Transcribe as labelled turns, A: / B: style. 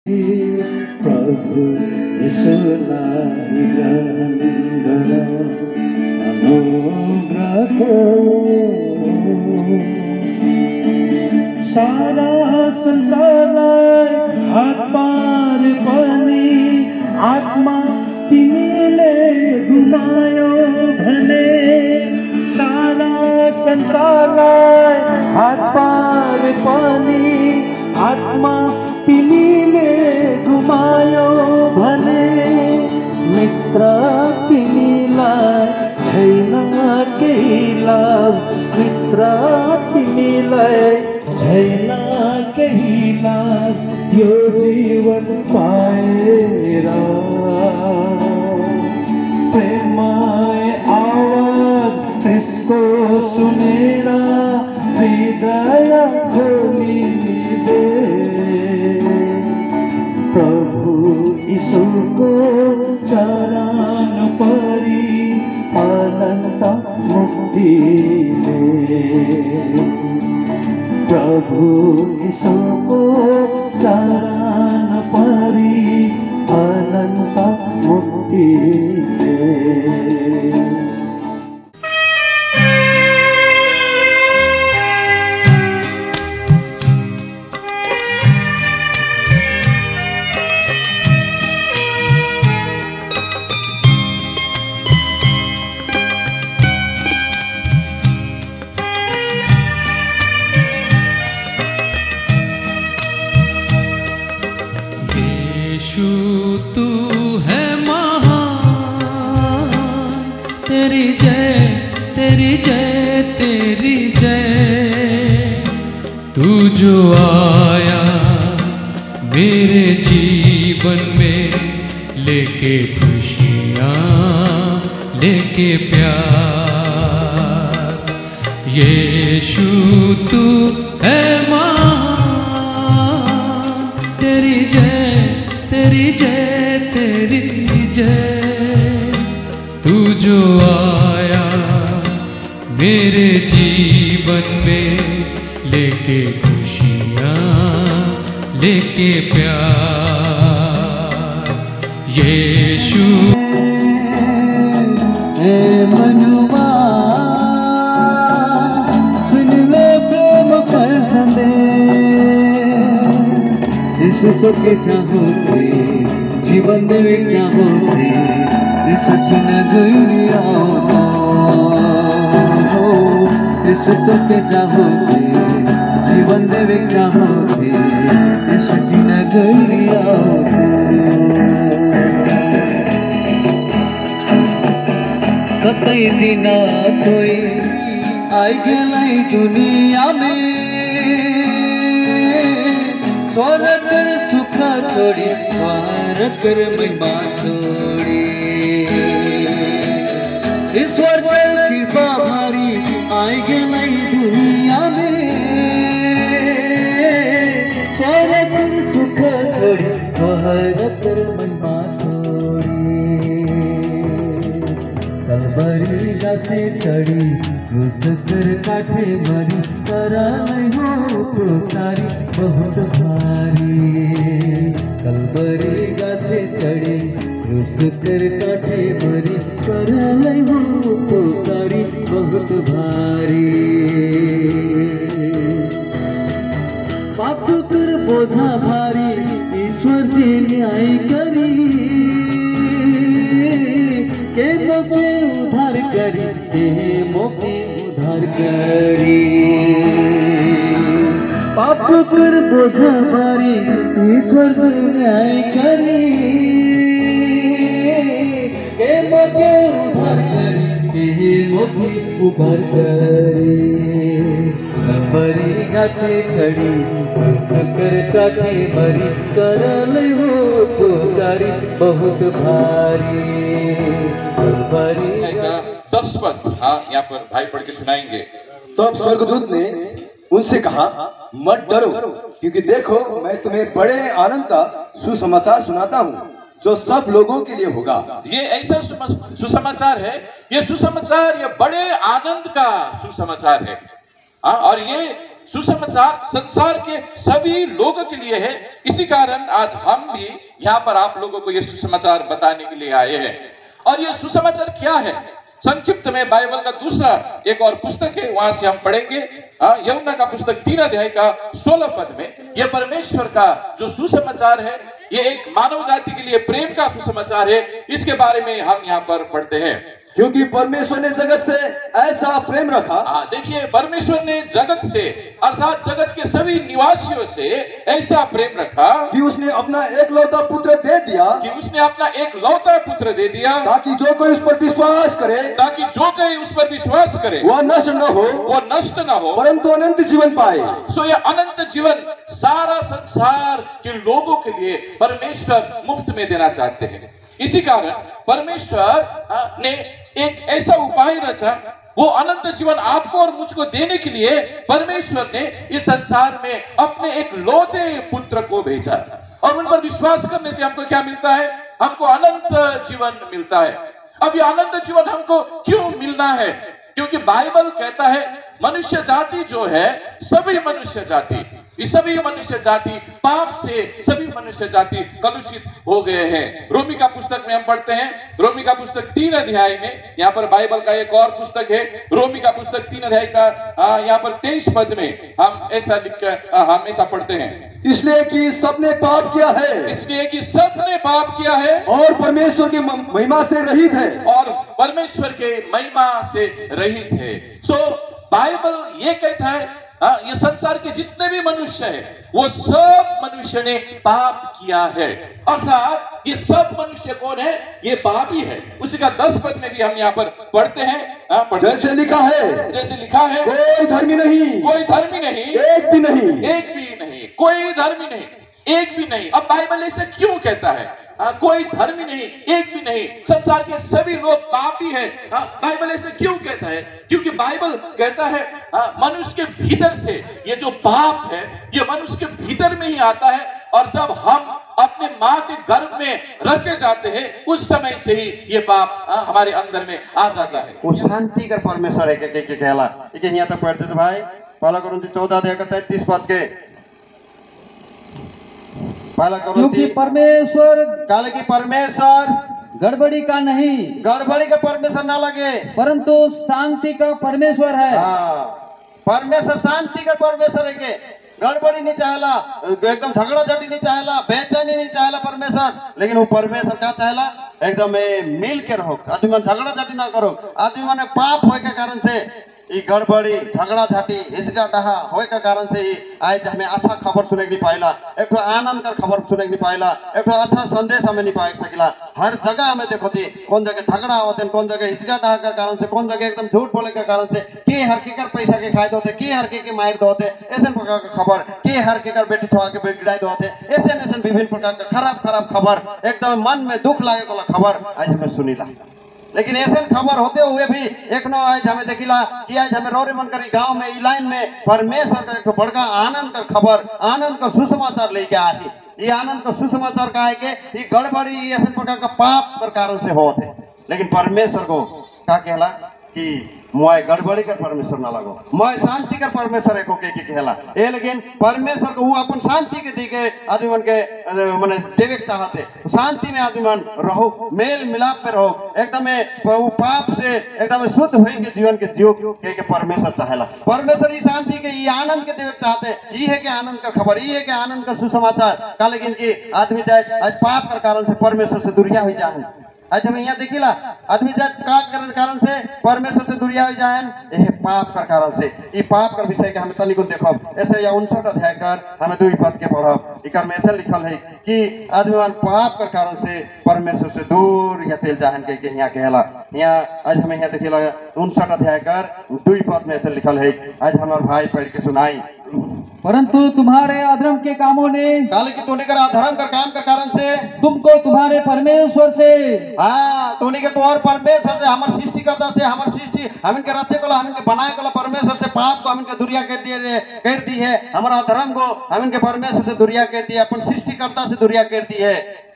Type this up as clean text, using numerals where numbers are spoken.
A: प्रभु यीशुलाई ग्रहण गर अनुग्रहको सारा संसारलाई हात पारे पनि आत्मा तिमीले गुमायो भने सारा संसारलाई हात पारे पनि आत्मा तिमीले गुमायो भने मित्र तिमीलाई छैन केही लाभ मित्र तिमीलाई छैन केही लाभ यो जीवन पाएर प्रेममय आवाज त्यसको सुनेर हृदय खोलिदे प्रभु यीशुको चरण परी अनन्त मुक्ति प्रभु यीशुको चरण परी अनन्त मुक्ति
B: तू जो आया मेरे जीवन में लेके खुशियाँ लेके प्यार यीशु तू है महान तेरी जय तेरी जय तेरी जय तू जो आया मेरे जीवन में लेके खुशियाँ लेके प्यार यीशु
A: मनुआ सुन ले प्रेम कर संदेश यीशु तो के चाहोगे जीवन देवे चाहोगे यीशु सुन दुनिया यीशु तो के चाहोगे जीवन देवे चाहोगे यीशु सुन दुनिया कतई दिन कोई आई गई दुनिया में स्वर्ग कर सुख छोड़ी स्वर्ग कर महिमा छोड़ी ईश्वर पर कृपा भरी आई गई दुनिया में स्वर्ग कर सुख छोड़ी स्वर्ग कर महिमा कलवरी गाछे चढ़ी क्रूस कर काठे मरी करा नहीं हो पुकारी बहुत भारी कलवरी गाछे चढ़ी क्रूस कर काठे मरी करा नहीं हो पुकारी बहुत भारी पाप कर बोझा भारी ईश्वर जी न्याय करी के मोके उधार करी के मोके उधार करी पाप कर बोझा भारी ईश्वर जी न्याय करी के मोके उधार करी के मोके उधार करी कलवरी गाछे चढ़ी कर काटे मरी करल हो पुकारी बहुत भारी
C: 10 पद यहाँ पर भाई पढ़ के सुनाएंगे।
D: तो अब स्वर्गदूत ने उनसे कहा मत डरो क्योंकि देखो मैं तुम्हें बड़े आनंद का सुसमाचार सुनाता हूँ जो सब लोगों के लिए होगा।
C: ये ऐसा सुसमाचार है, ये सुसमाचार ये बड़े आनंद का सुसमाचार है और ये सुसमाचार संसार के सभी लोगों के लिए है। इसी कारण आज हम भी यहाँ पर आप लोगों को ये सुसमाचार बताने के लिए आए हैं। और ये सुसमाचार क्या है? संक्षिप्त में बाइबल का दूसरा एक और पुस्तक है, वहां से हम पढ़ेंगे। यूहन्ना का पुस्तक 3 अध्याय का 16 पद में ये परमेश्वर का जो सुसमाचार है, ये एक मानव जाति के लिए प्रेम का सुसमाचार है, इसके बारे में हम यहाँ पर पढ़ते हैं।
D: क्योंकि परमेश्वर ने जगत से ऐसा प्रेम रखा।
C: देखिए, परमेश्वर ने जगत से अर्थात जगत के सभी निवासियों से ऐसा प्रेम रखा
D: कि उसने अपना एकलौता पुत्र दे दिया, ताकि जो कोई उस पर विश्वास करे, वह नष्ट न हो, परंतु अनंत जीवन पाए।
C: सो ये अनंत जीवन सारा संसार के लोगों के लिए परमेश्वर मुफ्त में देना चाहते हैं। इसी कारण परमेश्वर ने एक ऐसा उपाय रचा, वो अनंत जीवन आपको और मुझको देने के लिए परमेश्वर ने इस संसार में अपने एक लौते पुत्र को भेजा। और उन पर विश्वास करने से हमको क्या मिलता है? हमको अनंत जीवन मिलता है। अब ये अनंत जीवन हमको क्यों मिलना है? क्योंकि बाइबल कहता है मनुष्य जाति जो है, सभी मनुष्य जाति पाप से सभी मनुष्य जाति कलुषित हो गए हैं। रोमी का पुस्तक में हम पढ़ते हैं, रोमी का पुस्तक 3 अध्याय में, यहाँ पर बाइबल का एक और पुस्तक है, रोमी का पुस्तक 3 अध्याय का यहाँ पर 23 पद में हम ऐसा पढ़ते हैं,
D: इसलिए कि सबने पाप किया है, और परमेश्वर की महिमा से रहित है, सो बाइबल ये कहता है ये संसार के जितने भी मनुष्य हैं, वो सब मनुष्य ने पाप किया है। अर्थात ये सब मनुष्य कौन है? ये पापी है। उसी का 10 पद में भी हम यहाँ पर पढ़ते हैं, जैसे लिखा है, कोई धर्मी नहीं, एक भी नहीं, कोई धर्मी नहीं, एक भी नहीं। अब बाइबल ऐसे क्यों कहता है? कोई धर्मी नहीं, एक भी नहीं, संसार के सभी लोग पापी हैं। बाइबल ऐसे क्यों कहता है? क्योंकि बाइबल कहता है मनुष्य के भीतर से ये जो पाप है, ये मनुष्य के भीतर में ही आता है, और जब हम अपने माँ के गर्भ में रचे जाते हैं, उस समय से ही ये पाप हमारे अंदर में आ जाता है।
E: वो शांति का परमेश्वर है के कहला। यहाँ तक पढ़ते थे भाई, पहला कुरिन्थी 14 अध्याय का 33 पद के,
A: क्योंकि परमेश्वर गड़बड़ी का
E: परमेश्वर ना लगे,
A: परंतु शांति का परमेश्वर है।
E: परमेश्वर शांति का परमेश्वर है के गड़बड़ी नहीं चाहेला, एकदम झगड़ा झटी नहीं चाहेला, बेचैनी नहीं चाहेला परमेश्वर। लेकिन वो परमेश्वर क्या चाहेला? एकदम मिल के रहो, आदमी मन झगड़ा झटी ना करो। आदमी मन पाप होए के कारण से ये गड़बड़ी झगड़ा झाटी हिचका डहा होए के कारण से ही आज हमें अच्छा खबर सुने नहीं पाइला, एक आनंद का खबर सुने नहीं पाइला, एक अच्छा संदेश हमें नहीं पाए सकिला। हर जगह हमें देखो थी कौन जगह झगड़ा होते, कौन जगह हिचका डहा के कारण से, कौन जगह एकदम झूठ बोले के कारण से, के हर के कर पैसा के खाए होते, के हर के मार होते, ऐसे प्रकार का खबर, के हर के कर बेटी छुआ के बिगड़ाई होते, ऐसे विभिन्न प्रकार का खराब खबर, एकदम मन में दुख लागे वाला खबर आज हमें सुनीला। लेकिन ऐसे खबर होते हुए भी एक नो आज हमें देखिला कि आज हमें रोरे मन करी गांव में ई लाइन में परमेश्वर का एक बड़का आनंद का खबर, आनंद का सुसमाचार लेके आए। ये आनंद का सुसमाचार का है कि ये गड़बड़ी ऐसे प्रकार का पाप के कारण से होते, लेकिन परमेश्वर को क्या कहला कि मोय गड़बड़ी कर परमेश्वर ना लगो, मोय शांति कर परमेश्वर एको के कहला। ए लेकिन परमेश्वर को वो अपन शांति के दी के आदमी मन के माने देवे चाहते, शांति में आदमी मन रहो, मेल मिलाप में रहो, एकदम पाप से एकदम शुद्ध होएंगे जीवन के जीव के परमेश्वर चाहेला। परमेश्वर ये शांति के ये आनंद के देवे चाहते, ये है कि आनंद का खबर, ये है कि आनंद का सुसमाचार का। लेकिन कि आदमी जाए आज पाप के कारण से परमेश्वर से दूरिया हो जाए। आज हम यहाँ देखिला आदमी जात का कारण से परमेश्वर से दूरिया हो जाए, यह पाप का कारण से। ये पाप का विषय के हमें तनिक देखब, ऐसे या 59 अध्याय कर हमें 2 पद के पढ़ब। इकर में ऐसे लिखल है कि आदमी पाप का कारण से परमेश्वर से दूर या चल जाहन के यहाँ कहला। यहाँ आज हमें यहाँ देखिला 59 अध्याय कर 2 पद में ऐसे लिखल है, आज हमारे भाई पढ़ के सुनाई।
A: परंतु तुम्हारे अधर्म के कामों ने,
E: काले की तूने कर अधर्म का काम के कारण से
A: तुमको तुम्हारे परमेश्वर से,
E: तूने के तुम्हारे परमेश्वर से, हमारे सृष्टिकर्ता से, हमारे सृष्टि हम इनके रचे को, हम इनके बनाए को परमेश्वर से पाप को हम इनके दुरिया कर दी है। हमारा अधर्म को हम इनके परमेश्वर से दुरिया कर दी है, अपन सृष्टिकर्ता से दुरिया कर दी है।